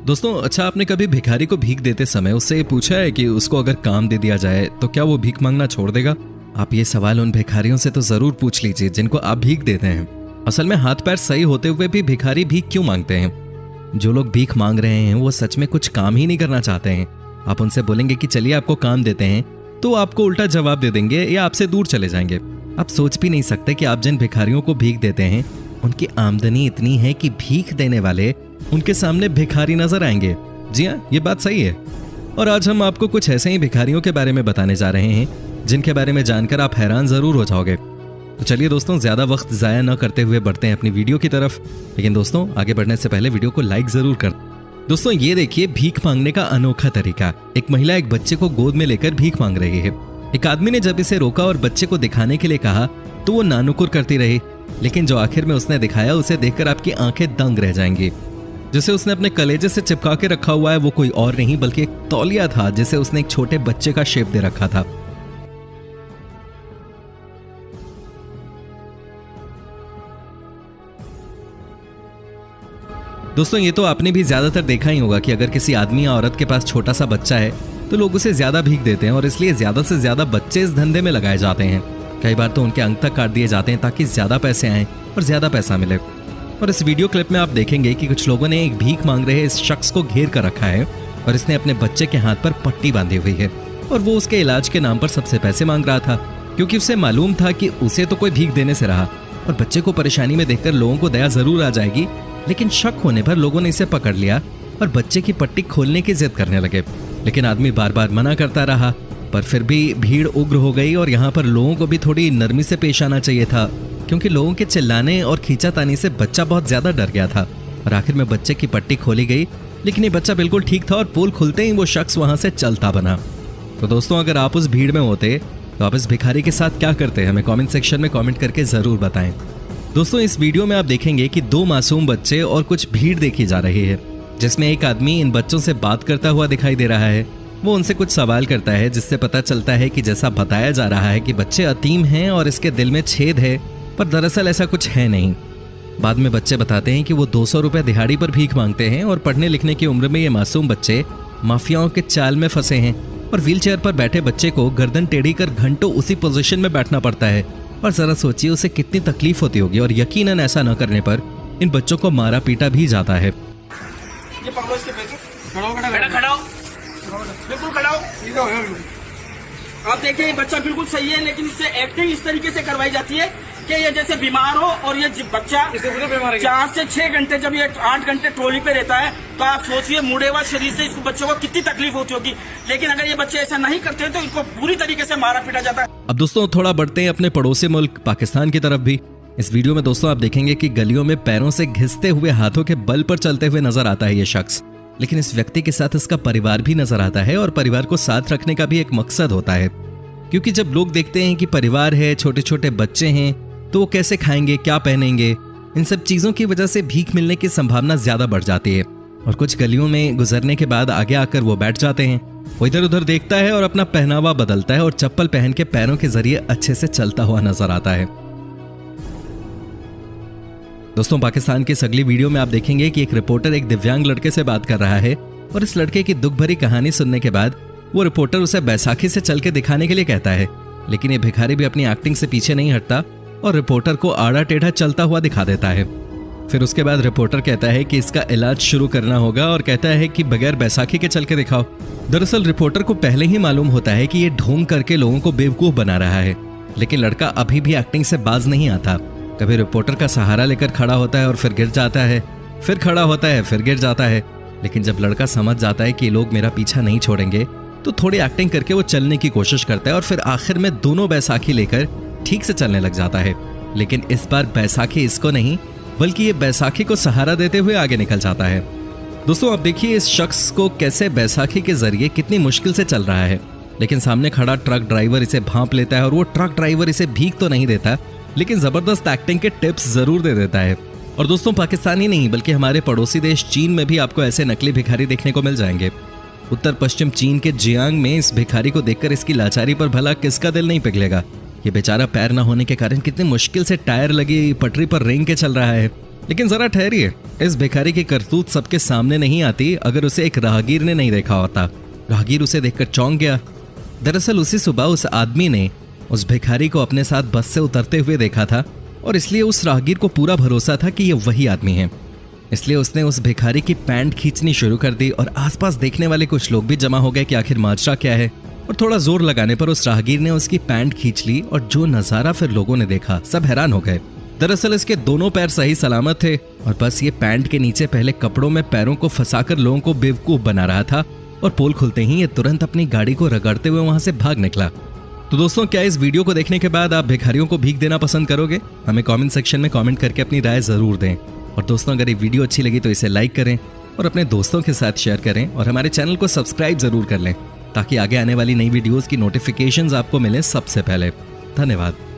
दोस्तों, अच्छा आपने कभी भिखारी को भीख देते समय उससे पूछा है कि उसको अगर काम दे दिया जाए तो क्या वो भीख मांगना छोड़ देगा? आप ये सवाल उन भिखारियों से तो जरूर पूछ लीजिए जिनको आप भीख देते हैं। असल में हाथ पैर सही होते हुए भी भिखारी भीख क्यों मांगते हैं? जो लोग भीख मांग रहे हैं वो सच में कुछ काम ही नहीं करना चाहते हैं। आप उनसे बोलेंगे कि चलिए आपको काम देते हैं तो आपको उल्टा जवाब दे देंगे या आपसे दूर चले जाएंगे। आप सोच भी नहीं सकते कि आप जिन भिखारियों को भीख देते हैं उनकी आमदनी इतनी है कि भीख देने वाले उनके सामने भिखारी नजर आएंगे। जी हाँ, ये बात सही है। और आज हम आपको कुछ ऐसे ही भिखारियों के बारे में बताने जा रहे हैं जिनके बारे में जानकर आप हैरान जरूर हो जाओगे। तो चलिए दोस्तों, ज्यादा वक्त जाया न करते हुए बढ़ते हैं अपनी वीडियो की तरफ। लेकिन दोस्तों, आगे बढ़ने से पहले वीडियो को लाइक जरूर कर। दोस्तों, ये देखिए भीख मांगने का अनोखा तरीका। एक महिला एक बच्चे को गोद में लेकर भीख मांग रही है। एक आदमी ने जब इसे रोका और बच्चे को दिखाने के लिए कहा तो वो नानुकुर करती रही, लेकिन जो आखिर में उसने दिखाया उसे देखकर आपकी आंखें दंग रह जाएंगी। जिसे उसने अपने कलेजे से चिपका के रखा हुआ है वो कोई और नहीं बल्कि एक तौलिया था जिसे उसने एक छोटे बच्चे का शेप दे रखा था। दोस्तों, ये तो आपने भी ज्यादातर देखा ही होगा कि अगर किसी आदमी या औरत के पास छोटा सा बच्चा है तो लोग उसे ज्यादा भीख देते हैं और इसलिए ज्यादा से ज्यादा बच्चे इस धंधे में लगाए जाते हैं। कई बार तो उनके अंग तक काट दिए जाते हैं ताकि ज्यादा पैसे आएं और ज्यादा पैसा मिले। और इस वीडियो क्लिप में आप देखेंगे कि कुछ लोगों ने एक भीख मांग रहे इस शख्स को घेर कर रखा है और इसने अपने बच्चे के हाथ पर पट्टी बांधी हुई है और वो उसके इलाज के नाम पर सबसे पैसे मांग रहा था, क्योंकि उसे मालूम था कि उसे तो कोई भीख देने से रहा और बच्चे को परेशानी में देखकर लोगों को दया जरूर आ जाएगी। लेकिन शक होने पर लोगों ने इसे पकड़ लिया और बच्चे की पट्टी खोलने की जिद करने लगे। लेकिन आदमी बार बार मना करता रहा, पर फिर भी भीड़ उग्र हो गई और यहाँ पर लोगों को भी थोड़ी नरमी से पेश आना चाहिए था, क्योंकि लोगों के चिल्लाने और खींचातानी से बच्चा बहुत ज्यादा डर गया था। और आखिर में बच्चे की पट्टी खोली गई, लेकिन ये बच्चा बिल्कुल ठीक था और पोल खुलते ही वो शख्स वहां से चलता बना। तो दोस्तों, अगर आप उस भीड़ में होते तो आप इस भिखारी के साथ क्या करते? हमें कमेंट सेक्शन में कमेंट करके जरूर बताएं। दोस्तों, इस वीडियो में आप देखेंगे कि दो मासूम बच्चे और कुछ भीड़ देखी जा रही है, जिसमें एक आदमी इन बच्चों से बात करता हुआ दिखाई दे रहा है। वो उनसे कुछ सवाल करता है जिससे पता चलता है कि जैसा बताया जा रहा है कि बच्चे अतीम हैं और इसके दिल में छेद है, पर दरअसल ऐसा कुछ है नहीं। बाद में बच्चे बताते हैं कि वो 200 रुपए दिहाड़ी पर भीख मांगते हैं और पढ़ने लिखने की उम्र में ये मासूम बच्चे माफियाओं के चाल में फंसे हैं और व्हीलचेयर पर बैठे बच्चे को गर्दन टेढ़ी कर घंटों उसी पोजीशन में बैठना पड़ता है। और जरा सोचिए उसे कितनी तकलीफ होती होगी। और यकीनन ऐसा न करने पर इन बच्चों को मारा पीटा भी जाता है। बिल्कुल खड़ा हो। आप देखिए बच्चा बिल्कुल सही है, लेकिन इससे एक्टिंग इस तरीके से करवाई जाती है कि ये जैसे बीमार हो और ये बच्चा 4 से 6 घंटे, जब ये 8 घंटे ट्रॉली पे रहता है तो आप सोचिए मुड़े हुआ शरीर से इसको बच्चों को कितनी तकलीफ होती होगी। लेकिन अगर ये बच्चे ऐसा नहीं करते तो इनको पूरी तरीके से मारा पीटा जाता है। अब दोस्तों, थोड़ा बढ़ते हैं अपने पड़ोसी मुल्क पाकिस्तान की तरफ भी। इस वीडियो में दोस्तों आप देखेंगे कि गलियों में पैरों से घिसते हुए हाथों के बल पर चलते हुए नजर आता है ये शख्स। लेकिन इस व्यक्ति के साथ इसका परिवार भी नजर आता है और परिवार को साथ रखने का भी एक मकसद होता है, क्योंकि जब लोग देखते हैं कि परिवार है, छोटे छोटे बच्चे हैं, तो वो कैसे खाएंगे, क्या पहनेंगे, इन सब चीजों की वजह से भीख मिलने की संभावना ज्यादा बढ़ जाती है। और कुछ गलियों में गुजरने के बाद आगे आकर वो बैठ जाते हैं। वो इधर उधर देखता है और अपना पहनावा बदलता है और चप्पल पहन के पैरों के जरिए अच्छे से चलता हुआ नजर आता है। दोस्तों, पाकिस्तान की इस अगली वीडियो में आप देखेंगे कि एक रिपोर्टर एक दिव्यांग लड़के से बात कर रहा है और इस लड़के की दुख भरी कहानी सुनने के बाद वो रिपोर्टर उसे बैसाखी से चल के दिखाने के लिए कहता है। लेकिन ये भिखारी भी अपनी एक्टिंग से पीछे नहीं हटता और रिपोर्टर को आड़ा टेढ़ा चलता हुआ दिखा देता है। फिर उसके बाद रिपोर्टर कहता है कि इसका इलाज शुरू करना होगा और कहता है कि बगैर बैसाखी के चल के दिखाओ। दरअसल रिपोर्टर को पहले ही मालूम होता है कि ये ढोंग करके लोगों को बेवकूफ बना रहा है, लेकिन लड़का अभी भी एक्टिंग से बाज नहीं आता। कभी रिपोर्टर का सहारा लेकर खड़ा होता है और फिर गिर जाता है, फिर खड़ा होता है, फिर गिर जाता है। लेकिन जब लड़का समझ जाता है कि लोग मेरा पीछा नहीं छोड़ेंगे तो थोड़ी एक्टिंग करके वो चलने की कोशिश करता है और फिर आखिर में दोनों बैसाखी लेकर ठीक से चलने लग जाता है। लेकिन इस बार बैसाखी इसको नहीं बल्कि ये बैसाखी को सहारा देते हुए आगे निकल जाता है। दोस्तों, आप देखिए इस शख्स को कैसे बैसाखी के जरिए कितनी मुश्किल से चल रहा है, लेकिन सामने खड़ा ट्रक ड्राइवर इसे भांप लेता है और वो ट्रक ड्राइवर इसे भीख तो नहीं देता, लेकिन जबरदस्त एक्टिंग के टिप्स जरूर दे देता है। और दोस्तों, पाकिस्तान ही नहीं बल्कि हमारे पड़ोसी देश चीन में भी आपको ऐसे नकली भिखारी देखने को मिल जाएंगे। उत्तर पश्चिम चीन के जियांग में इस भिखारी को देखकर इसकी लाचारी पर भला किसका दिल नहीं पिघलेगा। ये बेचारा पैर ना होने के कारण कितनी मुश्किल से टायर लगी पटरी पर रेंग के चल रहा है। लेकिन जरा ठहरिए, इस भिखारी की करतूत सबके सामने नहीं आती अगर उसे एक राहगीर ने नहीं देखा होता। राहगीर उसे देखकर चौंक गया। दरअसल उसी सुबह उस आदमी ने उस भिखारी को अपने साथ बस से उतरते हुए देखा था और इसलिए उस राहगीर को पूरा भरोसा था कि ये वही आदमी है। इसलिए उसने उस भिखारी की पैंट खींचनी शुरू कर दी और आसपास देखने वाले कुछ लोग भी जमा हो गए कि आखिर माजरा क्या है। और थोड़ा जोर लगाने पर उस राहगीर ने उसकी पैंट खींच ली और जो नजारा फिर लोगों ने देखा, सब हैरान हो गए। दरअसल इसके दोनों पैर सही सलामत थे और बस ये पैंट के नीचे पहले कपड़ों में पैरों को फंसाकर लोगों को बेवकूफ बना रहा था और पोल खुलते ही ये तुरंत अपनी गाड़ी को रगड़ते हुए वहां से भाग निकला। तो दोस्तों, क्या इस वीडियो को देखने के बाद आप भिखारियों को भीख देना पसंद करोगे? हमें कमेंट सेक्शन में कमेंट करके अपनी राय जरूर दें। और दोस्तों, अगर ये वीडियो अच्छी लगी तो इसे लाइक करें और अपने दोस्तों के साथ शेयर करें और हमारे चैनल को सब्सक्राइब जरूर कर लें ताकि आगे आने वाली नई वीडियोस की नोटिफिकेशंस आपको मिलें सबसे पहले। धन्यवाद।